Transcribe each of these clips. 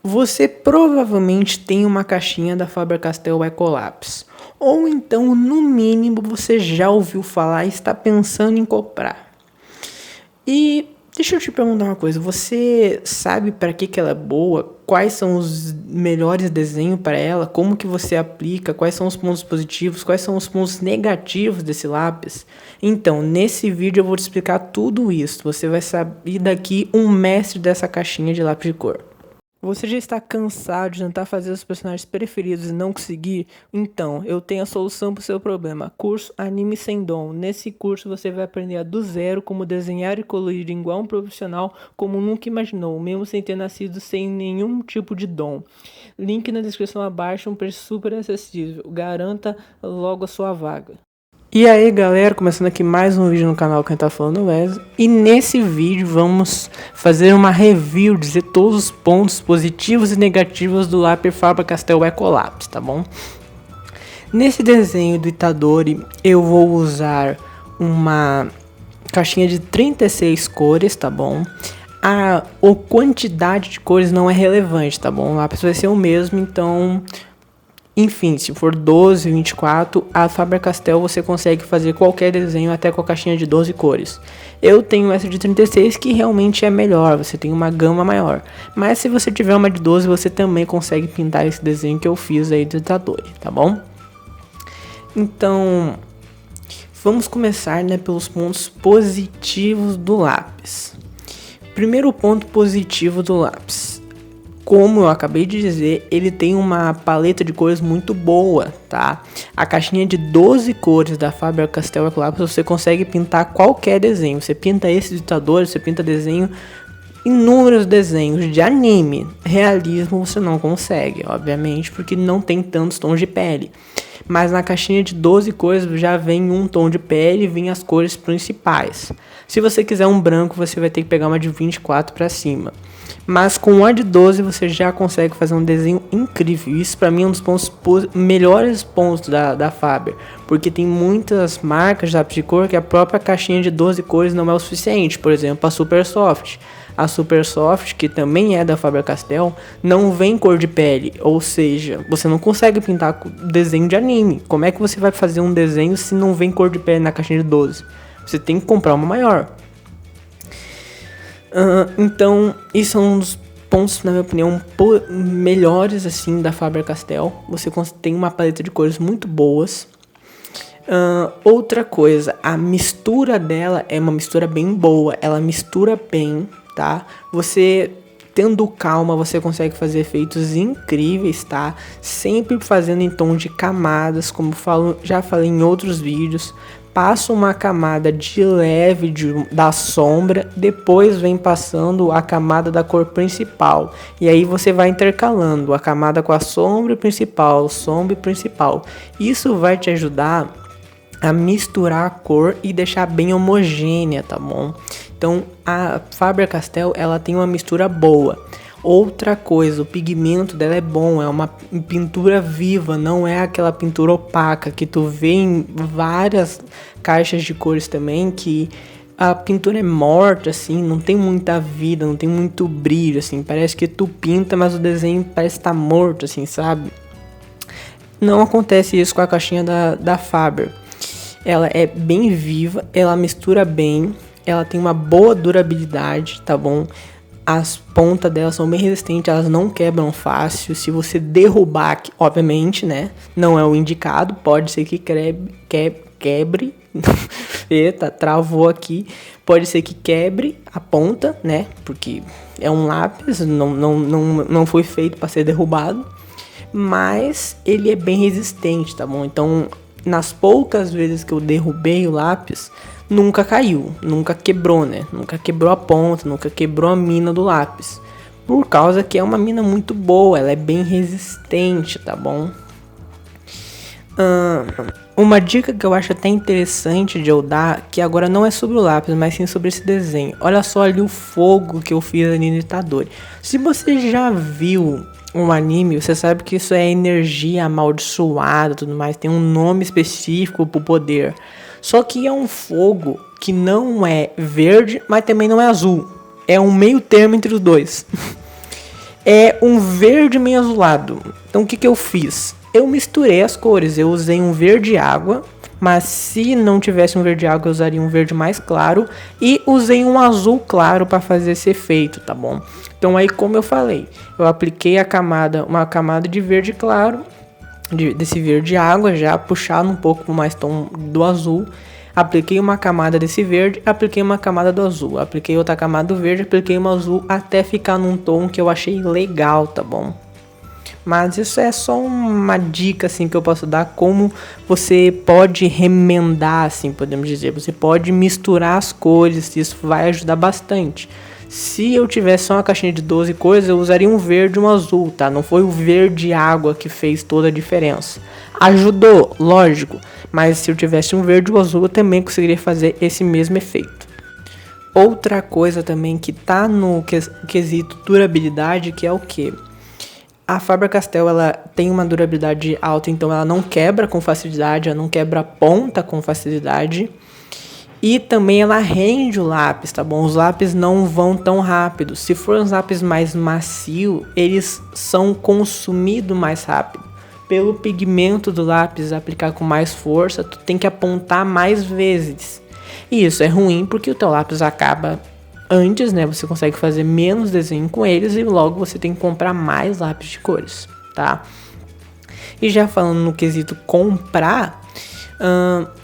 Você provavelmente tem uma caixinha da Faber-Castell Ecolapse, ou então, no mínimo, você já ouviu falar e está pensando em comprar. E deixa eu te perguntar uma coisa, você sabe para que ela é boa? Quais são os melhores desenhos para ela? Como que você aplica? Quais são os pontos positivos? Quais são os pontos negativos desse lápis? Então, nesse vídeo eu vou te explicar tudo isso. Você vai sair daqui um mestre dessa caixinha de lápis de cor. Você já está cansado de tentar fazer os personagens preferidos e não conseguir? Então, eu tenho a solução para o seu problema. Curso Anime Sem Dom. Nesse curso você vai aprender do zero como desenhar e colorir igual um profissional como nunca imaginou, mesmo sem ter nascido sem nenhum tipo de dom. Link na descrição abaixo, um preço super acessível. Garanta logo a sua vaga. E aí galera, começando aqui mais um vídeo no canal Quem Tá Falando Wesley. E nesse vídeo vamos fazer uma review, dizer todos os pontos positivos e negativos do lápis Faber-Castell Ecolapse, tá bom? Nesse desenho do Itadori eu vou usar uma caixinha de 36 cores, tá bom? A quantidade de cores não é relevante, tá bom? O lápis vai ser o mesmo, então... Enfim, se for 12, 24, a Faber-Castell você consegue fazer qualquer desenho até com a caixinha de 12 cores. Eu tenho essa de 36 que realmente é melhor, você tem uma gama maior. Mas se você tiver uma de 12, você também consegue pintar esse desenho que eu fiz aí do Itadori, tá bom? Então, vamos começar, né, pelos pontos positivos do lápis. Primeiro ponto positivo do lápis. Como eu acabei de dizer, ele tem uma paleta de cores muito boa, tá? A caixinha de 12 cores da Faber-Castell Ecolapse você consegue pintar qualquer desenho. Você pinta esse ditador, você pinta desenho, inúmeros desenhos de anime. Realismo você não consegue, obviamente, porque não tem tantos tons de pele. Mas na caixinha de 12 cores já vem um tom de pele e vem as cores principais. Se você quiser um branco, você vai ter que pegar uma de 24 para cima. Mas com a de 12 você já consegue fazer um desenho incrível. Isso para mim é um dos melhores pontos da Faber. Porque tem muitas marcas de lápis de cor que a própria caixinha de 12 cores não é o suficiente. Por exemplo, a Super Soft. A Super Soft, que também é da Faber-Castell, não vem cor de pele. Ou seja, você não consegue pintar desenho de anime. Como é que você vai fazer um desenho se não vem cor de pele na caixinha de 12? Você tem que comprar uma maior. Então, isso é um dos pontos, na minha opinião, melhores assim da Faber-Castell. Você tem uma paleta de cores muito boas. Outra coisa, a mistura dela é uma mistura bem boa. Ela mistura bem, tá? Você tendo calma, você consegue fazer efeitos incríveis, tá? Sempre fazendo em tom de camadas, como já falei em outros vídeos. Passa uma camada de leve da sombra, depois vem passando a camada da cor principal. E aí você vai intercalando a camada com a sombra principal, sombra principal. Isso vai te ajudar a misturar a cor e deixar bem homogênea, tá bom? Então a Faber-Castell ela tem uma mistura boa. Outra coisa, o pigmento dela é bom, é uma pintura viva, não é aquela pintura opaca que tu vê em várias caixas de cores também, que a pintura é morta, assim, não tem muita vida, não tem muito brilho, assim, parece que tu pinta, mas o desenho parece estar morto, assim, sabe? Não acontece isso com a caixinha da Faber. Ela é bem viva, ela mistura bem, ela tem uma boa durabilidade, tá bom? As pontas delas são bem resistentes, elas não quebram fácil. Se você derrubar, obviamente, né? Não é o indicado, pode ser que quebre. Eita, travou aqui. Pode ser que quebre a ponta, né? Porque é um lápis, não foi feito para ser derrubado. Mas ele é bem resistente, tá bom? Então, nas poucas vezes que eu derrubei o lápis, nunca caiu, nunca quebrou, né? Nunca quebrou a ponta, nunca quebrou a mina do lápis. Por causa que é uma mina muito boa, ela é bem resistente, tá bom? Uma dica que eu acho até interessante de eu dar, que agora não é sobre o lápis, mas sim sobre esse desenho. Olha só ali o fogo que eu fiz ali no Itadori. Se você já viu um anime, você sabe que isso é energia amaldiçoada, tudo mais, tem um nome específico pro poder. Só que é um fogo que não é verde, mas também não é azul. É um meio termo entre os dois. é um verde meio azulado. Então o que eu fiz? Eu misturei as cores, eu usei um verde água, mas se não tivesse um verde água eu usaria um verde mais claro, e usei um azul claro para fazer esse efeito, tá bom? Então aí, como eu falei, eu apliquei uma camada de verde claro, desse verde água, já puxado um pouco mais tom do azul. Apliquei uma camada desse verde, apliquei uma camada do azul, apliquei outra camada do verde, apliquei uma azul, até ficar num tom que eu achei legal, tá bom? Mas isso é só uma dica assim que eu posso dar, como você pode remendar, assim, podemos dizer. Você pode misturar as cores, isso vai ajudar bastante. Se eu tivesse só uma caixinha de 12 cores, eu usaria um verde e um azul, tá? Não foi o verde água que fez toda a diferença. Ajudou, lógico, mas se eu tivesse um verde e um azul, eu também conseguiria fazer esse mesmo efeito. Outra coisa também que tá no quesito durabilidade, que é o que? A Faber-Castell, ela tem uma durabilidade alta, então ela não quebra com facilidade, ela não quebra a ponta com facilidade. E também ela rende o lápis, tá bom? Os lápis não vão tão rápido. Se for um lápis mais macio, eles são consumidos mais rápido. Pelo pigmento do lápis aplicar com mais força, tu tem que apontar mais vezes. E isso é ruim porque o teu lápis acaba antes, né? Você consegue fazer menos desenho com eles e logo você tem que comprar mais lápis de cores, tá? E já falando no quesito comprar,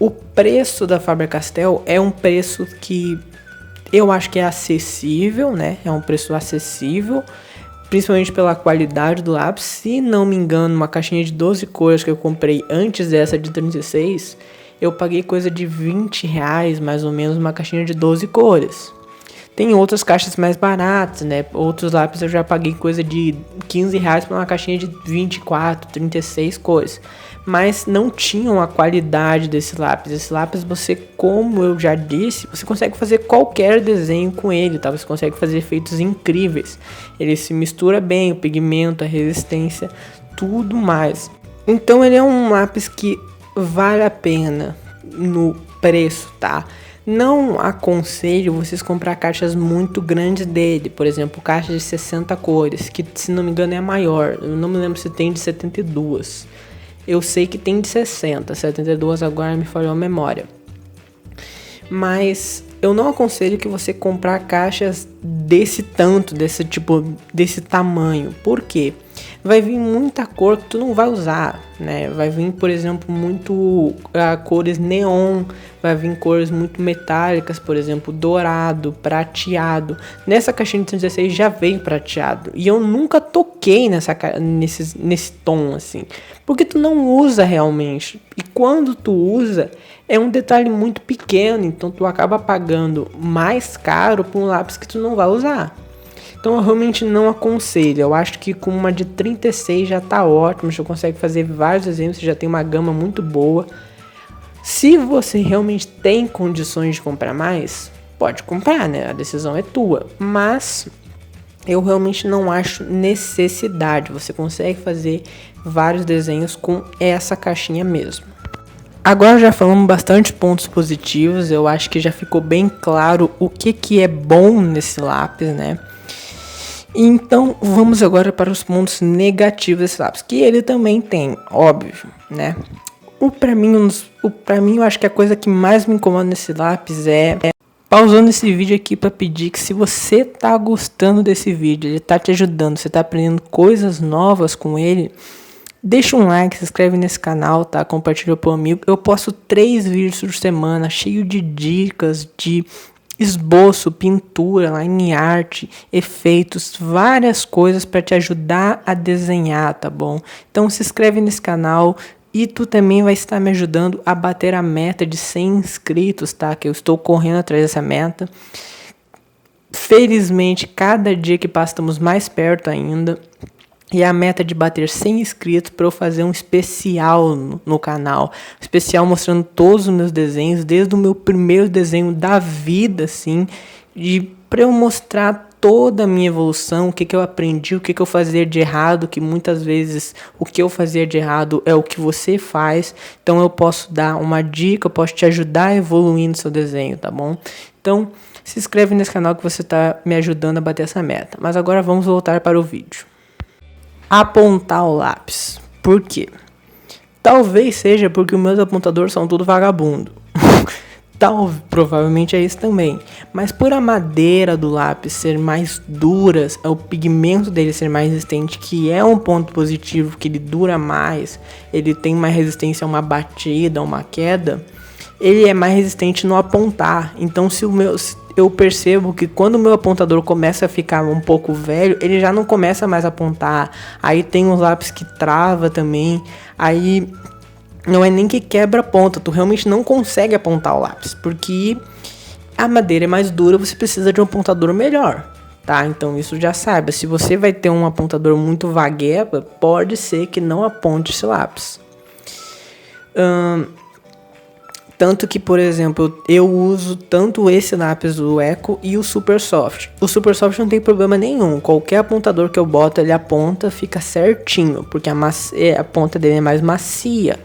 o preço da Faber-Castell é um preço que eu acho que é acessível, né? É um preço acessível, principalmente pela qualidade do lápis. Se não me engano, uma caixinha de 12 cores que eu comprei antes dessa de 36, eu paguei coisa de R$20, mais ou menos, uma caixinha de 12 cores. Tem outras caixas mais baratas, né? Outros lápis eu já paguei coisa de R$15 para uma caixinha de 24, 36 cores. Mas não tinham a qualidade desse lápis. Esse lápis, você, como eu já disse, você consegue fazer qualquer desenho com ele, tá? Você consegue fazer efeitos incríveis. Ele se mistura bem, o pigmento, a resistência, tudo mais. Então ele é um lápis que vale a pena no preço, tá? Não aconselho vocês comprar caixas muito grandes dele, por exemplo, caixa de 60 cores, que se não me engano é a maior, eu não me lembro se tem de 72, eu sei que tem de 60, 72 agora me falhou a memória, mas eu não aconselho que você comprar caixas desse tanto, desse tipo, desse tamanho, por quê? Vai vir muita cor que tu não vai usar, né? Vai vir, por exemplo, muito cores neon, vai vir cores muito metálicas, por exemplo, dourado, prateado. Nessa caixinha de 116 já veio prateado. E eu nunca toquei nesse tom, assim. Porque tu não usa realmente. E quando tu usa, é um detalhe muito pequeno. Então tu acaba pagando mais caro por um lápis que tu não vai usar. Então eu realmente não aconselho. Eu acho que com uma de 36 já tá ótimo. Você consegue fazer vários desenhos. Você já tem uma gama muito boa. Se você realmente tem condições de comprar mais, pode comprar, né? A decisão é tua. Mas eu realmente não acho necessidade. Você consegue fazer vários desenhos com essa caixinha mesmo. Agora já falamos bastante pontos positivos. Eu acho que já ficou bem claro o que é bom nesse lápis, né? Então, vamos agora para os pontos negativos desse lápis, que ele também tem, óbvio, né? Pra mim, eu acho que a coisa que mais me incomoda nesse lápis é pausando esse vídeo aqui para pedir que se você tá gostando desse vídeo, ele tá te ajudando, você tá aprendendo coisas novas com ele, deixa um like, se inscreve nesse canal, tá? Compartilha pro amigo. Eu posto 3 vídeos por semana, cheio de dicas, de esboço, pintura, line art, efeitos, várias coisas para te ajudar a desenhar, tá bom? Então se inscreve nesse canal e tu também vai estar me ajudando a bater a meta de 100 inscritos, tá? Que eu estou correndo atrás dessa meta. Felizmente, cada dia que passa estamos mais perto ainda. E a meta de bater 100 inscritos para eu fazer um especial no canal. Especial mostrando todos os meus desenhos, desde o meu primeiro desenho da vida, assim. Para eu mostrar toda a minha evolução, o que eu aprendi, o que eu fazia de errado. Que muitas vezes o que eu fazia de errado é o que você faz. Então eu posso dar uma dica, eu posso te ajudar a evoluir no seu desenho, tá bom? Então se inscreve nesse canal que você tá me ajudando a bater essa meta. Mas agora vamos voltar para o vídeo. Apontar o lápis. Por quê? Talvez seja porque os meus apontadores são tudo vagabundo. Provavelmente é isso também. Mas por a madeira do lápis ser mais dura, o pigmento dele ser mais resistente, que é um ponto positivo, que ele dura mais, ele tem mais resistência a uma batida, a uma queda, ele é mais resistente no apontar. Então eu percebo que quando o meu apontador começa a ficar um pouco velho, ele já não começa mais a apontar. Aí tem uns lápis que trava também. Aí não é nem que quebra a ponta, tu realmente não consegue apontar o lápis, porque a madeira é mais dura, você precisa de um apontador melhor, tá? Então isso já saiba, se você vai ter um apontador muito vagueba, pode ser que não aponte esse lápis. Tanto que, por exemplo, eu uso tanto esse lápis do Eco e o Super Soft. O Super Soft não tem problema nenhum. Qualquer apontador que eu boto, ele aponta, fica certinho, porque a ponta dele é mais macia.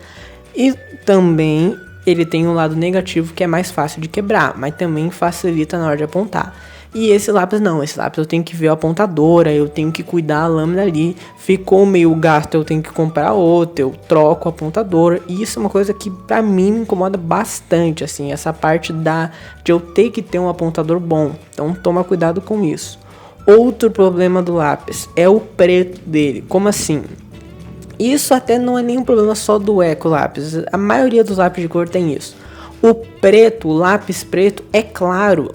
E também ele tem um lado negativo que é mais fácil de quebrar, mas também facilita na hora de apontar. E esse lápis não, esse lápis eu tenho que ver a apontadora, eu tenho que cuidar a lâmina ali, ficou meio gasto, eu tenho que comprar outro, eu troco a apontadora. E isso é uma coisa que pra mim me incomoda bastante, assim, essa parte de eu ter que ter um apontador bom. Então toma cuidado com isso. Outro problema do lápis é o preto dele. Como assim? Isso até não é nenhum problema só do Eco lápis, a maioria dos lápis de cor tem isso. O preto, o lápis preto é claro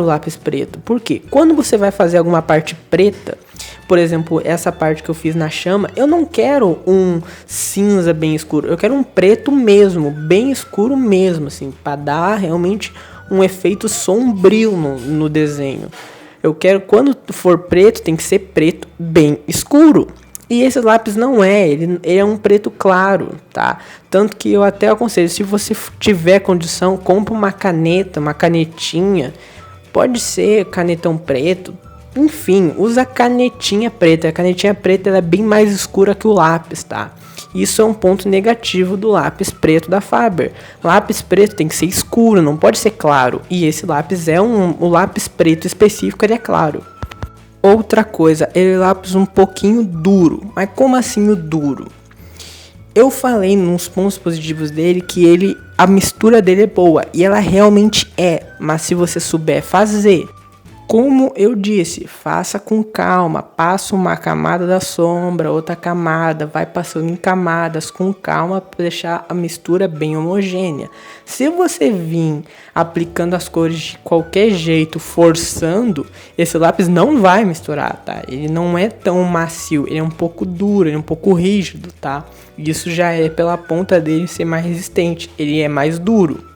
o lápis preto. Por quê? Quando você vai fazer alguma parte preta, por exemplo, essa parte que eu fiz na chama, eu não quero um cinza bem escuro, eu quero um preto mesmo, bem escuro mesmo, assim, para dar realmente um efeito sombrio no desenho. Eu quero, quando for preto, tem que ser preto bem escuro. E esse lápis não é, ele é um preto claro, tá? Tanto que eu até aconselho, se você tiver condição, compra uma caneta, uma canetinha, pode ser canetão preto, enfim, usa canetinha preta. A canetinha preta ela é bem mais escura que o lápis, tá? Isso é um ponto negativo do lápis preto da Faber. Lápis preto tem que ser escuro, não pode ser claro. E esse lápis o lápis preto específico, ele é claro. Outra coisa, ele é lápis um pouquinho duro. Mas como assim o duro? Eu falei nos pontos positivos dele que a mistura dele é boa. E ela realmente é. Mas se você souber fazer, como eu disse, faça com calma. Passa uma camada da sombra, outra camada. Vai passando em camadas com calma para deixar a mistura bem homogênea. Se você vir aplicando as cores de qualquer jeito, forçando, esse lápis não vai misturar, tá? Ele não é tão macio, ele é um pouco duro, ele é um pouco rígido, tá? Isso já é pela ponta dele ser mais resistente, ele é mais duro.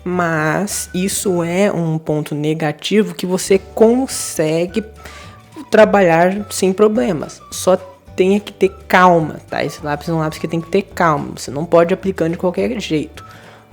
Mas isso é um ponto negativo que você consegue trabalhar sem problemas. Só tenha que ter calma, tá? Esse lápis é um lápis que tem que ter calma. Você não pode ir aplicando de qualquer jeito.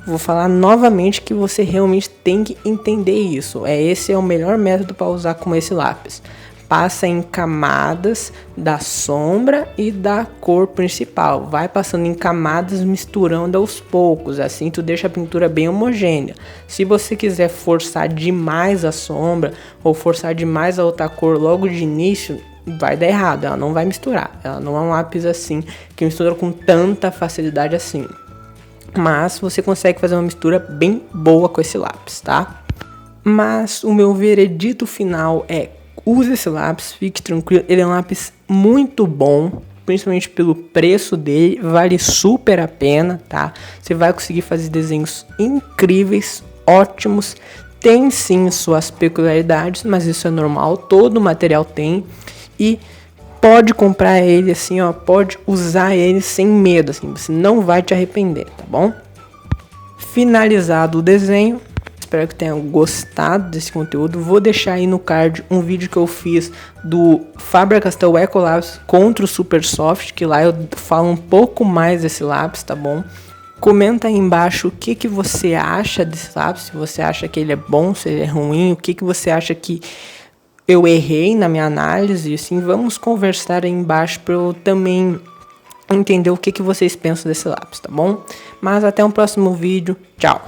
Vou falar novamente que você realmente tem que entender isso. Esse é o melhor método para usar com esse lápis. Passa em camadas da sombra e da cor principal. Vai passando em camadas, misturando aos poucos. Assim tu deixa a pintura bem homogênea. Se você quiser forçar demais a sombra ou forçar demais a outra cor logo de início, vai dar errado. Ela não vai misturar. Ela não é um lápis assim que mistura com tanta facilidade assim. Mas você consegue fazer uma mistura bem boa com esse lápis, tá? Mas o meu veredito final é: use esse lápis, fique tranquilo, ele é um lápis muito bom, principalmente pelo preço dele, vale super a pena, tá? Você vai conseguir fazer desenhos incríveis, ótimos, tem sim suas peculiaridades, mas isso é normal, todo material tem, e pode comprar ele assim, ó, pode usar ele sem medo, assim, você não vai te arrepender, tá bom? Finalizado o desenho, espero que tenham gostado desse conteúdo. Vou deixar aí no card um vídeo que eu fiz do Faber-Castell Eco Lápis contra o Super Soft, que lá eu falo um pouco mais desse lápis, tá bom? Comenta aí embaixo o que você acha desse lápis, se você acha que ele é bom, se ele é ruim, o que você acha que eu errei na minha análise, assim, vamos conversar aí embaixo para eu também entender o que vocês pensam desse lápis, tá bom? Mas até um próximo vídeo, tchau!